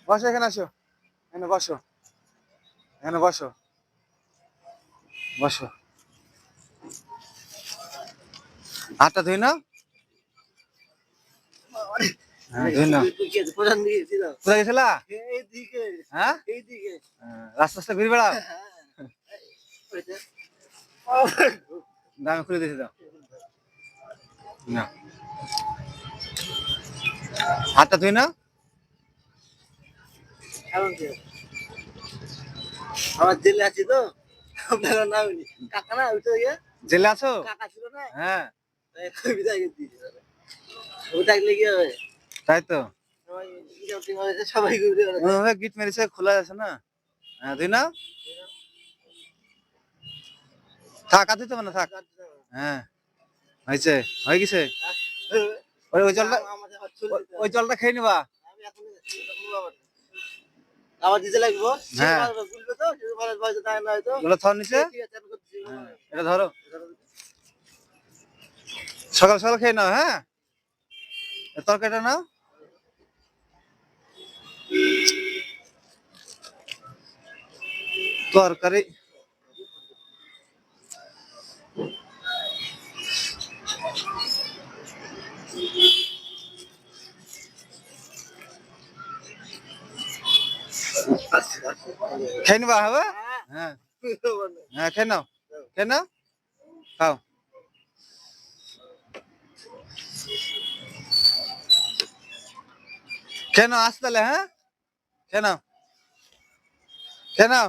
বসো, এখানে আসো, এখানে বসো, এখানে বসো, বসো। হাতটা ধুই না, কোথায় গেছিলা? হ্যাঁ, রাস্তা রাস্তা ঘুরে বেড়াও। দাম খুলে দিয়েছি, দাও না, হাতটা ধুই না। আমার জেলে আছি তো, আপনারা নাম কাকা না ওইটা জেলে আছো? কাকা ছিল না, হ্যাঁ, বিদায় দিয়েছি। ওই থাকলে কি হবে? তাই তো, সবাই গিট মেরেছে, খোলা আছে না। হ্যাঁ, ধুই না, থাক আর দিতে না, থাক। হ্যাঁ, হয়েছে, হয়ে গেছে। ওই জলটা, ওই জলটা খেয়ে নিবা। আবার দিতে লাগবো। হ্যাঁ, বুঝবে তো, ওগুলো থর নিচে। এটা ধরো, সকাল সকাল খেয়ে নাও। হ্যাঁ, তরকারিটা নাও। তরকারি খেয়ে নিবা হবে। হ্যাঁ, হ্যাঁ, খেয়ে নাও, খেয়ে নাও, খাও। খেয়ে নাও, আসতে তাহলে। হ্যাঁ, খেয়ে নাও, খেয়ে নাও।